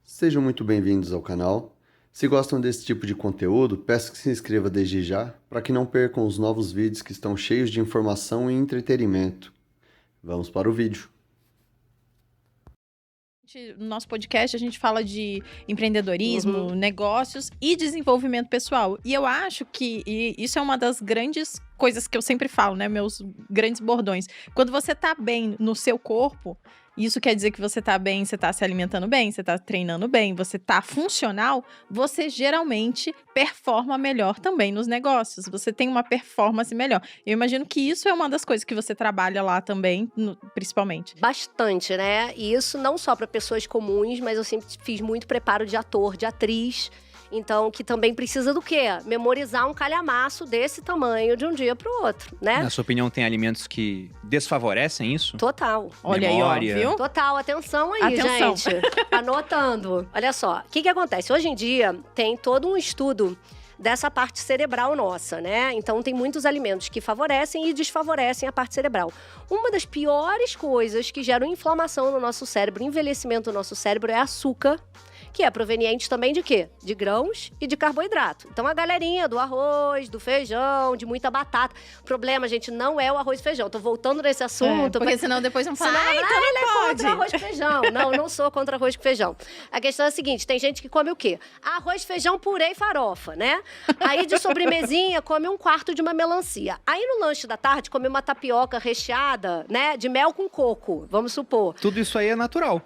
Sejam muito bem-vindos ao canal. Se gostam desse tipo de conteúdo, peço que se inscreva desde já, para que não percam os novos vídeos que estão cheios de informação e entretenimento. Vamos para o vídeo. No nosso podcast, a gente fala de empreendedorismo, negócios e desenvolvimento pessoal. E eu acho que isso é uma das grandes coisas que eu sempre falo, né? Meus grandes bordões. Quando você tá bem no seu corpo, isso quer dizer que você tá bem, você tá se alimentando bem, você tá treinando bem, você tá funcional, você geralmente performa melhor também nos negócios. Você tem uma performance melhor. Eu imagino que isso é uma das coisas que você trabalha lá também, principalmente. Bastante, né? E isso não só para pessoas comuns, mas eu sempre fiz muito preparo de ator, de atriz. Então, que também precisa do quê? Memorizar um calhamaço desse tamanho de um dia pro outro, né? Na sua opinião, tem alimentos que desfavorecem isso? Total. Olha Memória. aí, ó, viu? Total, atenção aí, Atenção. gente. Anotando. Olha só, o que acontece? Hoje em dia, tem todo um estudo dessa parte cerebral nossa, né? Então, tem muitos alimentos que favorecem e desfavorecem a parte cerebral. Uma das piores coisas que geram inflamação no nosso cérebro, envelhecimento do nosso cérebro, é açúcar, que é proveniente também de quê? De grãos e de carboidrato. Então, a galerinha do arroz, do feijão, de muita batata. O problema, gente, não é o arroz e feijão. Tô voltando nesse assunto. Porque senão depois vão falar, Então ele é pode. contra arroz e feijão. Não, não sou contra arroz e feijão. A questão é a seguinte, tem gente que come o quê? Arroz, feijão, purê e farofa, né? Aí, de sobremesinha, come um quarto de uma melancia. Aí, no lanche da tarde, come uma tapioca recheada, né? De mel com coco, vamos supor. Tudo isso aí é natural.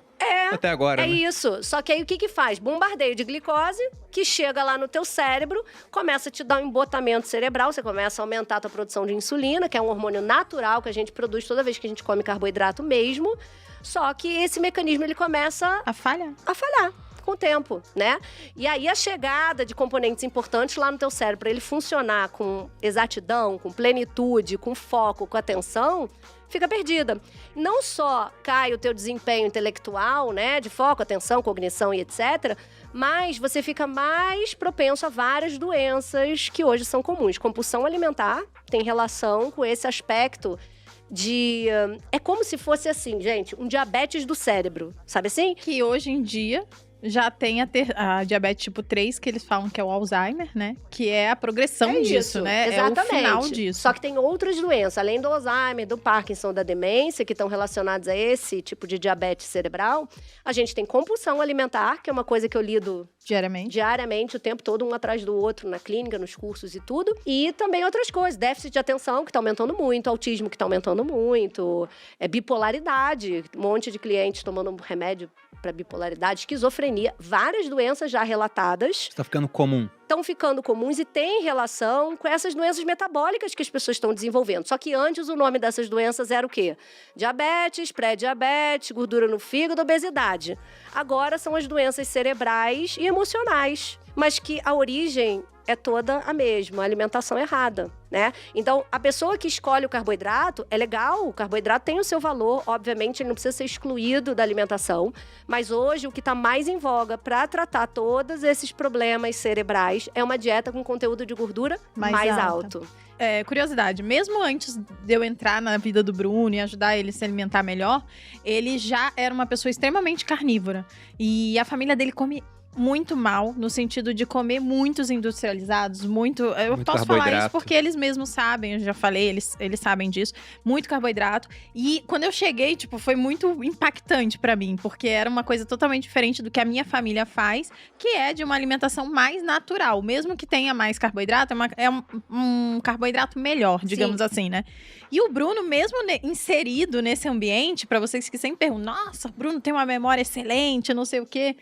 Até agora, É né? isso. Só que aí o que faz? Bombardeio de glicose, que chega lá no teu cérebro, começa a te dar um embotamento cerebral, você começa a aumentar a tua produção de insulina, que é um hormônio natural que a gente produz toda vez que a gente come carboidrato mesmo. Só que esse mecanismo, ele começa A falha? a falhar com o tempo, né? E aí a chegada de componentes importantes lá no teu cérebro, para ele funcionar com exatidão, com plenitude, com foco, com atenção, fica perdida. Não só cai o teu desempenho intelectual, né, de foco, atenção, cognição e etc., mas você fica mais propenso a várias doenças que hoje são comuns. Compulsão alimentar tem relação com esse aspecto de... É como se fosse assim, gente, um diabetes do cérebro, sabe assim? Que hoje em dia já tem a diabetes tipo 3, que eles falam que é o Alzheimer, né? Que é a progressão disso, né? Exatamente. É o final disso. Só que tem outras doenças, além do Alzheimer, do Parkinson, da demência, que estão relacionadas a esse tipo de diabetes cerebral. A gente tem compulsão alimentar, que é uma coisa que eu lido diariamente, o tempo todo, um atrás do outro, na clínica, nos cursos e tudo. E também outras coisas, déficit de atenção, que está aumentando muito, autismo, que está aumentando muito, bipolaridade, um monte de clientes tomando remédio para bipolaridade, esquizofrenia, várias doenças já relatadas. Está ficando comum. Estão ficando comuns e têm relação com essas doenças metabólicas que as pessoas estão desenvolvendo. Só que antes o nome dessas doenças era o quê? Diabetes, pré-diabetes, gordura no fígado, obesidade. Agora são as doenças cerebrais e emocionais, mas que a origem é toda a mesma, a alimentação errada, né? Então, a pessoa que escolhe o carboidrato, é legal, o carboidrato tem o seu valor, obviamente ele não precisa ser excluído da alimentação, mas hoje o que está mais em voga para tratar todos esses problemas cerebrais é uma dieta com conteúdo de gordura mais alto. Curiosidade, mesmo antes de eu entrar na vida do Bruno e ajudar ele a se alimentar melhor, ele já era uma pessoa extremamente carnívora. E a família dele come muito mal, no sentido de comer muitos industrializados, eu muito posso falar carboidrato. isso porque eles mesmos sabem, eu já falei, eles sabem disso, muito carboidrato. E quando eu cheguei, tipo, foi muito impactante pra mim, porque era uma coisa totalmente diferente do que a minha família faz, que é de uma alimentação mais natural, mesmo que tenha mais carboidrato, é um carboidrato melhor, digamos assim, né? E o Bruno, mesmo inserido nesse ambiente, pra vocês que sempre perguntam, nossa, o Bruno tem uma memória excelente, não sei o quê.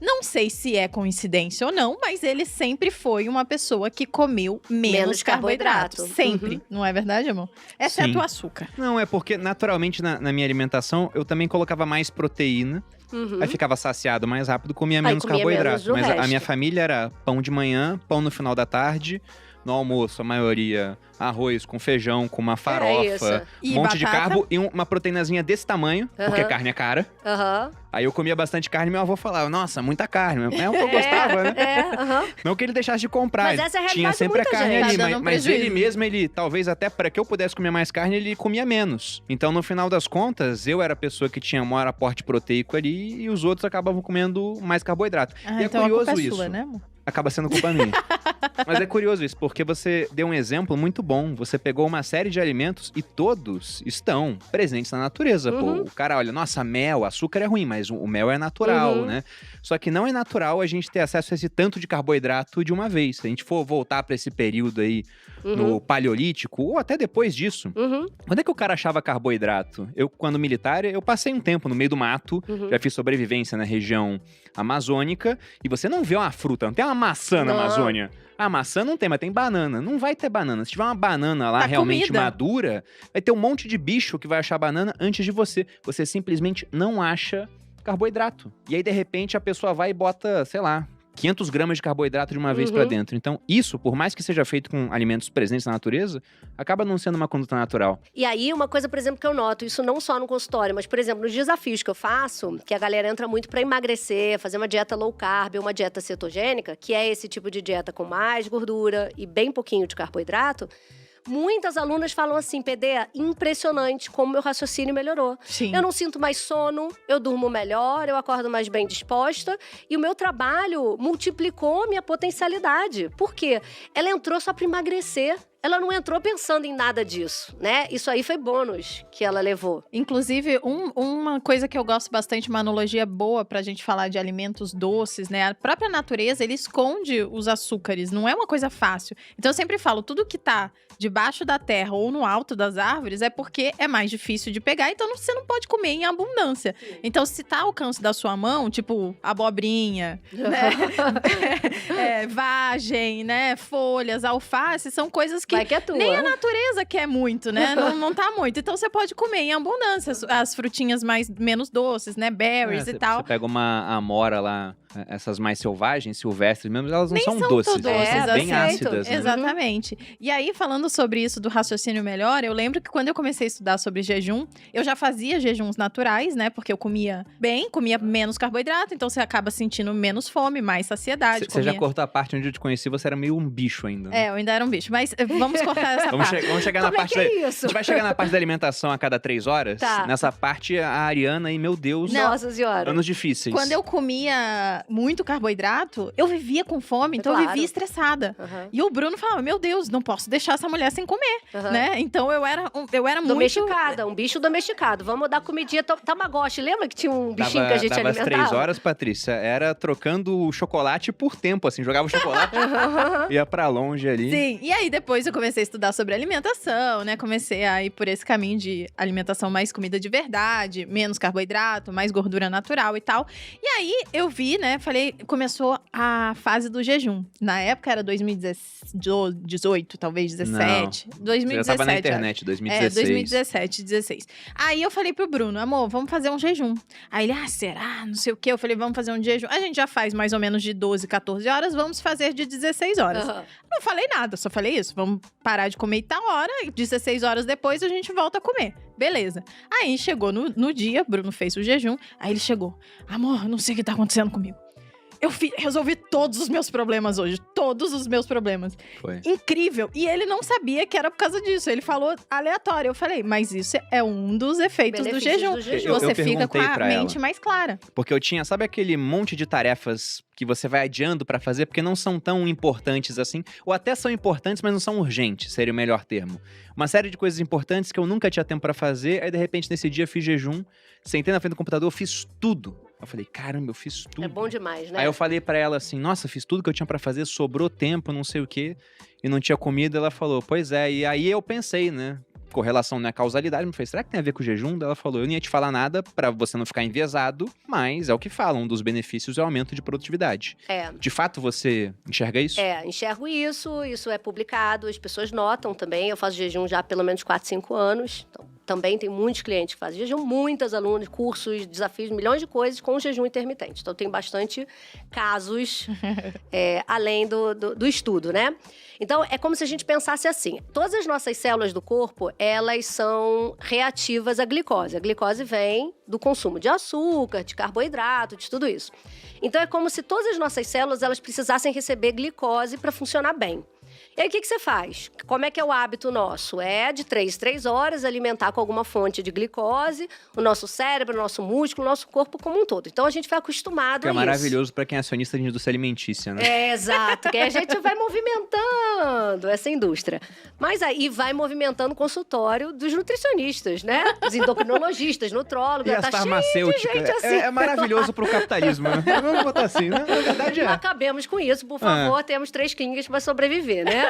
Não sei se é coincidência ou não, mas ele sempre foi uma pessoa que comeu menos carboidrato. Sempre. Não é verdade, amor? Exceto Sim. o açúcar. Não, é porque naturalmente na minha alimentação eu também colocava mais proteína. Aí ficava saciado mais rápido, comia menos comia carboidrato. menos do Mas a resto. minha família era pão de manhã, pão no final da tarde, no almoço, a maioria, arroz com feijão, com uma farofa, E um monte de batata. carbo e uma proteínazinha desse tamanho, porque carne é cara. Aí eu comia bastante carne e meu avô falava, nossa, muita carne. É o que eu gostava, né? Não que ele deixasse de comprar. Mas essa é a realidade tinha sempre a de muita carne gente. ali, Tá dando um mas ele prejuízo. mesmo, ele, talvez até para que eu pudesse comer mais carne, ele comia menos. Então, no final das contas, eu era a pessoa que tinha maior aporte proteico ali e os outros acabavam comendo mais carboidrato. Ah, E é então curioso a culpa é isso. sua, né, amor? Acaba sendo culpa minha. Mas é curioso isso, porque você deu um exemplo muito bom. Você pegou uma série de alimentos e todos estão presentes na natureza. Pô, o cara olha, nossa, mel, açúcar é ruim, mas o mel é natural, né? Só que não é natural a gente ter acesso a esse tanto de carboidrato de uma vez. Se a gente for voltar para esse período aí no Paleolítico, ou até depois disso, quando é que o cara achava carboidrato? Eu, quando militar, eu passei um tempo no meio do mato, já fiz sobrevivência na região amazônica, e você não vê uma fruta, não tem uma maçã na Não. Amazônia. A maçã não tem, mas tem banana. Não vai ter banana. Se tiver uma banana lá Tá realmente comida. madura, vai ter um monte de bicho que vai achar banana antes de você. Você simplesmente não acha carboidrato. E aí, de repente, a pessoa vai e bota, sei lá, 500 gramas de carboidrato de uma vez pra dentro. Então, isso, por mais que seja feito com alimentos presentes na natureza, acaba não sendo uma conduta natural. E aí, uma coisa, por exemplo, que eu noto, isso não só no consultório, mas, por exemplo, nos desafios que eu faço, que a galera entra muito pra emagrecer, fazer uma dieta low carb, uma dieta cetogênica, que é esse tipo de dieta com mais gordura e bem pouquinho de carboidrato, muitas alunas falam assim, PD, impressionante como meu raciocínio melhorou. Sim. Eu não sinto mais sono, eu durmo melhor, eu acordo mais bem disposta e o meu trabalho multiplicou minha potencialidade. Por quê? Ela entrou só para emagrecer. Ela não entrou pensando em nada disso, né? Isso aí foi bônus que ela levou. Inclusive, uma coisa que eu gosto bastante, uma analogia boa pra gente falar de alimentos doces, né? A própria natureza, ele esconde os açúcares, não é uma coisa fácil. Então, eu sempre falo, tudo que tá debaixo da terra ou no alto das árvores é porque é mais difícil de pegar, então você não pode comer em abundância. Então, se tá ao alcance da sua mão, tipo, abobrinha, né? Vagem, né? Folhas, alface, são coisas que Vai que é tua. nem a natureza quer muito, né? Não tá muito. Então você pode comer em abundância as frutinhas menos doces, né? Berries e tal. Você pega uma amora lá, essas mais selvagens, silvestres mesmo, elas não Nem são são doces, tão elas doces são bem assim. ácidas, né? Exatamente. E aí, falando sobre isso do raciocínio melhor, eu lembro que quando eu comecei a estudar sobre jejum, eu já fazia jejuns naturais, né? Porque eu comia bem, comia menos carboidrato, então você acaba sentindo menos fome, mais saciedade. Você já cortou a parte onde eu te conheci, você era meio um bicho ainda. Né? Eu ainda era um bicho. Mas vamos cortar essa parte. Vamos chegar Como na é parte que é isso? A gente vai chegar na parte da alimentação a cada 3 horas. Tá. Nessa parte, a Ariana e, meu Deus, Nossa senhora. anos difíceis. Quando eu comia muito carboidrato, eu vivia com fome, então eu Claro. vivia estressada. Aham. E o Bruno falava, meu Deus, não posso deixar essa mulher sem comer, Aham. né? Então eu era muito... Domesticada, um bicho domesticado. Vamos dar comidinha Tamagotchi. Lembra que tinha um bichinho que a gente dava as alimentava? 3 horas, Patrícia, era trocando o chocolate por tempo, assim. Jogava o chocolate, ia pra longe ali. Sim, e aí depois eu comecei a estudar sobre alimentação, né? Comecei a ir por esse caminho de alimentação mais comida de verdade, menos carboidrato, mais gordura natural e tal. E aí eu vi, né? Falei, começou a fase do jejum. Na época era 2018, talvez 17. Você 2017. já tava na acho. internet, 2016. 2017, 16. Aí eu falei pro Bruno, amor, vamos fazer um jejum. Aí ele, será? Não sei o quê. Eu falei, vamos fazer um jejum. A gente já faz mais ou menos de 12, 14 horas, vamos fazer de 16 horas. Aham. Não falei nada, só falei isso. Vamos parar de comer em tal hora, e 16 horas depois a gente volta a comer. Beleza. Aí chegou no dia, Bruno fez o jejum, aí ele chegou. Amor, não sei o que tá acontecendo comigo. Eu resolvi todos os meus problemas hoje. Todos os meus problemas. Foi. Incrível. E ele não sabia que era por causa disso. Ele falou aleatório. Eu falei, mas isso é um dos efeitos do Benefícios jejum. do jejum. Eu Você fica com perguntei a pra mente ela. mais clara. Porque eu tinha, sabe aquele monte de tarefas que você vai adiando pra fazer porque não são tão importantes assim, ou até são importantes, mas não são urgentes, seria o melhor termo. Uma série de coisas importantes que eu nunca tinha tempo pra fazer, aí de repente nesse dia fiz jejum, sentei na frente do computador, fiz tudo. Eu falei, caramba, eu fiz tudo. É bom demais, né? Aí eu falei pra ela assim, nossa, fiz tudo que eu tinha pra fazer, sobrou tempo, não sei o quê, e não tinha comida. Ela falou, pois é, e aí eu pensei, né, correlação não é causalidade, me falei, será que tem a ver com o jejum? Daí ela falou, eu não ia te falar nada pra você não ficar enviesado, mas é o que falam, um dos benefícios é o aumento de produtividade. É. De fato, você enxerga isso? Enxergo isso é publicado, as pessoas notam também. Eu faço jejum já há pelo menos 4, 5 anos. Então, também tem muitos clientes que fazem jejum, muitas alunas, cursos, desafios, milhões de coisas com jejum intermitente. Então, tem bastante casos além do estudo, né? Então, é como se a gente pensasse assim, todas as nossas células do corpo, elas são reativas à glicose. A glicose vem do consumo de açúcar, de carboidrato, de tudo isso. Então, é como se todas as nossas células, elas precisassem receber glicose para funcionar bem. E aí, o que você faz? Como é que é o hábito nosso? É de 3 em 3 horas alimentar com alguma fonte de glicose o nosso cérebro, o nosso músculo, o nosso corpo como um todo. Então, a gente vai acostumado a isso. É maravilhoso para quem é acionista de indústria alimentícia, né? Exato. Que a gente vai movimentando essa indústria. Mas aí vai movimentando o consultório dos nutricionistas, né? Dos endocrinologistas, nutrólogos. E as farmacêuticas. Cheio de gente assim. É maravilhoso pro capitalismo, né? Vamos botar assim, né? Na verdade Não acabemos com isso, por favor. Temos 3 clínicas para sobreviver, né?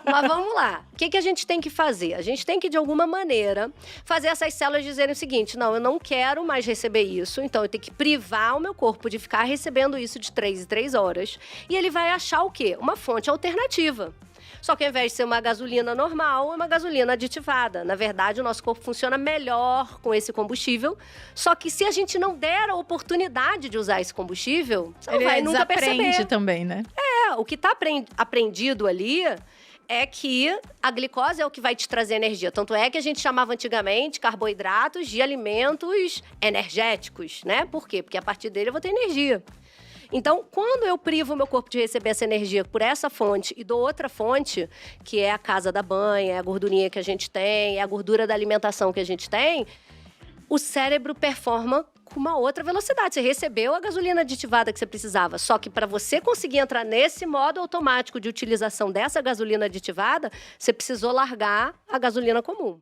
Mas vamos lá. O que a gente tem que fazer? A gente tem que, de alguma maneira, fazer essas células dizerem o seguinte: não, eu não quero mais receber isso, então eu tenho que privar o meu corpo de ficar recebendo isso de 3 em 3 horas. E ele vai achar o quê? Uma fonte alternativa. Só que ao invés de ser uma gasolina normal, é uma gasolina aditivada. Na verdade, o nosso corpo funciona melhor com esse combustível. Só que se a gente não der a oportunidade de usar esse combustível, você não vai nunca perceber. Também, né? O que está aprendido ali é que a glicose é o que vai te trazer energia. Tanto é que a gente chamava antigamente carboidratos de alimentos energéticos, né? Por quê? Porque a partir dele eu vou ter energia. Então, quando eu privo o meu corpo de receber essa energia por essa fonte e dou outra fonte, que é a casa da banha, é a gordurinha que a gente tem, é a gordura da alimentação que a gente tem, o cérebro performa com uma outra velocidade. Você recebeu a gasolina aditivada que você precisava, só que para você conseguir entrar nesse modo automático de utilização dessa gasolina aditivada, você precisou largar a gasolina comum.